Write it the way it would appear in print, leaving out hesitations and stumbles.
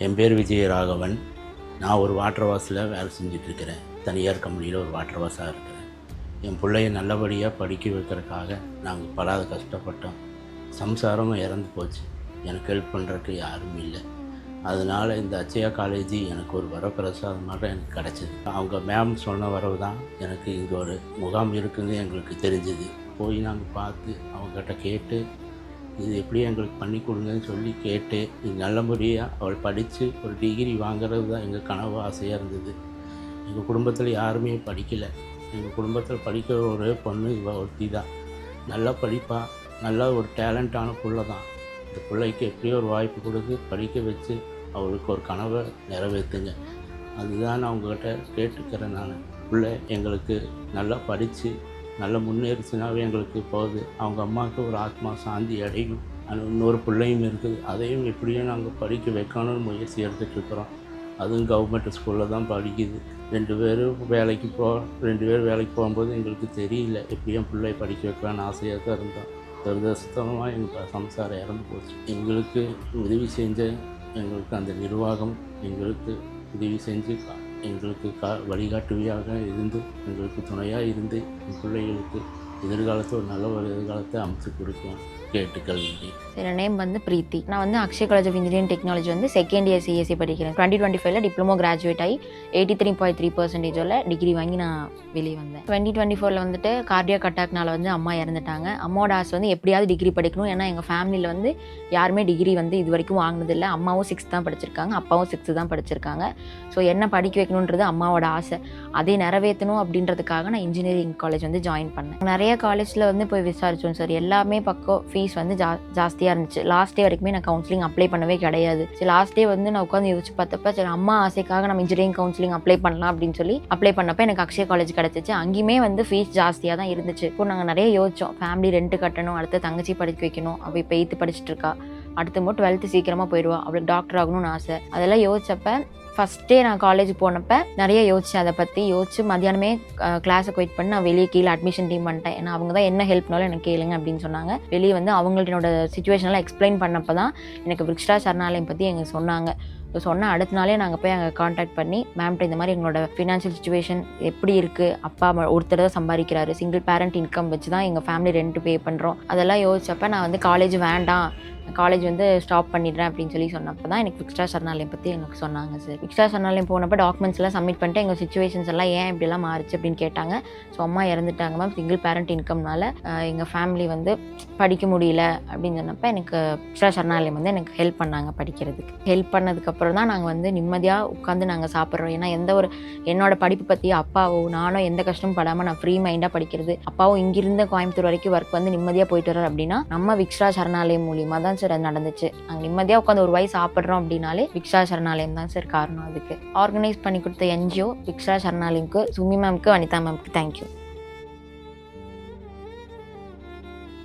என் பேர் விஜயராகவன். நான் ஒரு வாட்டர் வாஷில் வேலை செஞ்சிட்ருக்கிறேன். தனியார் கம்பெனியில் ஒரு வாட்டர் வாஷாக இருக்கிறேன். என் பிள்ளைய நல்லபடியாக படிக்க வைக்கிறதுக்காக நாங்கள் படாத கஷ்டப்பட்டோம். சம்சாரமும் இறந்து போச்சு. எனக்கு ஹெல்ப் பண்ணுறதுக்கு யாரும் இல்லை. அதனால் இந்த அச்சயா காலேஜ் எனக்கு ஒரு வரப்பிரசாதமாக எனக்கு கிடச்சிது. அவங்க மேம் சொன்ன வரவு தான் எனக்கு இங்கே ஒரு முகாம் இருக்குன்னு எங்களுக்கு தெரிஞ்சுது. போய் நாங்கள் பார்த்து அவங்ககிட்ட கேட்டு இது எப்படி எங்களுக்கு பண்ணி கொடுங்கன்னு சொல்லி கேட்டு இது நல்லபடியாக அவள் படித்து ஒரு டிகிரி வாங்கிறது தான் எங்கள் கனவு ஆசையாக இருந்தது. எங்கள் குடும்பத்தில் யாருமே படிக்கலை. எங்கள் குடும்பத்தில் படிக்கிற ஒரே பொண்ணு இவ ஒருத்தி தான். நல்லா படிப்பா, நல்லா ஒரு டேலண்டான பிள்ளை தான். இந்த பிள்ளைக்கு எப்படியோ ஒரு வாய்ப்பு கொடுத்து படிக்க வச்சு அவளுக்கு ஒரு கனவை நிறைவேற்றுங்க. அதுதான் நான் உங்கள்கிட்ட கேட்டுக்கிறேன். நான் பிள்ளை எங்களுக்கு நல்லா படித்து நல்லா முன்னேறிச்சுனாவே எங்களுக்கு போகுது. அவங்க அம்மாவுக்கு ஒரு ஆத்மா சாந்தி அடையும். இன்னொரு பிள்ளையும் இருக்குது. அதையும் எப்படியும் நாங்கள் படிக்க வைக்கணும்னு முயற்சி எடுத்துகிட்ருக்குறோம். அதுவும் கவர்மெண்ட் ஸ்கூலில் தான் படிக்குது. 2 பேர் வேலைக்கு போகும்போது எங்களுக்கு தெரியல எப்படியும் பிள்ளை படிக்க வைக்கலான்னு ஆசையாக தான் இருந்தோம். துரதிர்ஷ்டமாக எங்கள் சம்சாரம் இறந்து போச்சு. எங்களுக்கு உதவி செஞ்ச எங்களுக்கு அந்த நிர்வாகம் எங்களுக்கு உதவி செஞ்சு எங்களுக்கு வழிகாட்டுவியாக இருந்து எங்களுக்கு துணையாக இருந்து என் பிள்ளைகளுக்கு எதிர்காலத்தில் ஒரு நல்ல ஒரு எதிர்காலத்தை அமைச்சு கொடுக்கும் கேட்டுக்கொள்கிறேன். என்னோட நேம் வந்து பிரீத்தி. நான் வந்து Akshaya college of engineering technology வந்து செகண்ட் இயர் சிஎஸ்சி படிக்கிறேன். 2025 டிப்ளமோ கிராஜுவேட் ஆகி 83.3% டிகிரி வாங்கி நான் வெளியே வந்தேன். 2024 வந்துட்டு கார்டியாக் அட்டாக்னால வந்து அம்மா இறந்துட்டாங்க. அம்மாவோட ஆசை வந்து எப்படியாவது டிகிரி படிக்கணும். ஏன்னா எங்கள் ஃபேமிலியில் வந்து யாருமே டிகிரி வந்து இது வரைக்கும் வாங்கினதில்லை. அம்மாவும் 6th தான் படிச்சிருக்காங்க, அப்பாவும் 6th தான் படிச்சிருக்காங்க. ஸோ என்ன படிக்க வைக்கணுன்றது அம்மாவோட ஆசை. அதை நிறைவேற்றணும் அப்படின்றதுக்காக நான் இன்ஜினியரிங் காலேஜ் வந்து ஜாயின் பண்ணேன். நிறைய காலேஜில் வந்து போய் விசாரித்தோம் சார். எல்லாமே பக்கம் ஃபீஸ் வந்து ஜாஸ்தியாக இருந்துச்சு. லாஸ்ட் டே வரைக்குமே நான் கவுன்சிலிங் அப்ளை பண்ணவே கிடையாது. சரி, லாஸ்ட் டே வந்து நான் உட்காந்து யோசிச்சு பார்த்தப்ப சரி அம்மா ஆசைக்காக நம்ம இன்ஜினியரிங் கவுன்சிலிங் அப்ளை பண்ணலாம் அப்படின்னு சொல்லி அப்ளை பண்ணப்போ எனக்கு அக்ஷயா காலேஜ் கிடச்சிச்சு. அங்கேயுமே வந்து ஃபீஸ் ஜாஸ்தியாக தான் இருந்துச்சு. இப்போ நாங்கள் நிறைய யோசித்தோம். ஃபேமிலி ரெண்ட் கட்டணும், அடுத்து தங்கச்சி படிக்க வைக்கணும், அவள் இப்போ 8th படிச்சுட்டு இருக்கா, அடுத்து மட்டும் 12th சீக்கிரமாக போயிடுவா, அவளுக்கு டாக்டர் ஆகணும்னு ஆசை. அதெல்லாம் யோசிச்சப்ப ஃபஸ்ட்டே நான் காலேஜ் போனப்போ நிறைய யோசித்தேன். அதை பற்றி யோசிச்சு மதியானமே கிளாஸை குயிட் பண்ணி நான் வெளியே கீழே அட்மிஷன் டீம் பண்ணிட்டேன். ஏன்னா அவங்க தான் என்ன ஹெல்ப்னாலும் எனக்கு கேளுங்க அப்படின்னு சொன்னாங்க. வெளியே வந்து அவங்கள்ட்ட சுச்சுவேஷனெல்லாம் எக்ஸ்பிளைன் பண்ணப்போ தான் எனக்கு விக்ஷரா சரணாலயம் பற்றி எங்களுக்கு சொன்னாங்க. சொன்னால் அடுத்த நாளே நாங்கள் போய் அங்கே கான்டாக்ட் பண்ணி மேம்கிட்ட இந்த மாதிரி எங்களோட ஃபினான்ஷியல் சுச்சுவேஷன் எப்படி இருக்குது, அப்பா ஒருத்தர் தான் சம்பாதிக்கிறாரு, சிங்கிள் பேரண்ட் இன்கம் வச்சு தான் எங்கள் ஃபேமிலி ரெண்ட் பே பண்ணுறோம், அதெல்லாம் யோசிச்சப்போ நான் வந்து காலேஜ் வேண்டாம், காலேஜ் வந்து ஸ்டாப் பண்ணிடுறேன் அப்படின்னு சொல்லி சொன்னப்போ தான் எனக்கு விக்ஷரா சரணாலயம் பற்றி எனக்கு சொன்னாங்க சார். விக்ஷரா சரணாலயம் போனப்போ டாக்குமெண்ட்ஸ் எல்லாம் சப்மிட் பண்ணிட்டு எங்கள் சுச்சுவேஷன்ஸ் எல்லாம் ஏன் இப்படிலாம் மாறிச்சு அப்படின்னு கேட்டாங்க. ஸோ அம்மா இறந்துட்டாங்க மேம், சிங்கிள் பேரண்ட் இன்கம்னால எங்கள் ஃபேமிலி வந்து படிக்க முடியல அப்படின்னு சொன்னப்போ எனக்கு விக்ஷரா சரணாலயம் வந்து எனக்கு ஹெல்ப் பண்ணாங்க படிக்கிறதுக்கு. ஹெல்ப் பண்ணதுக்கப்புறம் தான் நாங்கள் வந்து நிம்மதியாக உட்காந்து நாங்கள் சாப்பிட்றோம். ஏன்னா என்னோட படிப்பு பற்றி அப்பாவோ நானும் எந்த கஷ்டமும் படாமல் நான் ஃப்ரீ மைண்டாக படிக்கிறது, அப்பாவும் இங்கிருந்து கோயம்புத்தூர் வரைக்கும் ஒர்க் வந்து நிம்மதியாக போயிட்டு வர்றாரு அப்படின்னா நம்ம விக்ஷரா சரணாலயம் மூலியமாக தான் சார் அது நடந்துச்சு. நாங்கள் நிம்மதியாக உட்காந்து ஒரு வாய் சாப்பிட்றோம் அப்படின்னாலே விக்ஷரா சரணாலயம் தான் சார் காரணம். அதுக்கு ஆர்கனைஸ் பண்ணி கொடுத்த NGO விக்ஷரா சரணாலயம்க்கு, சுமி மேம்க்கு, வனிதா மேம்க்கு தேங்க்யூ.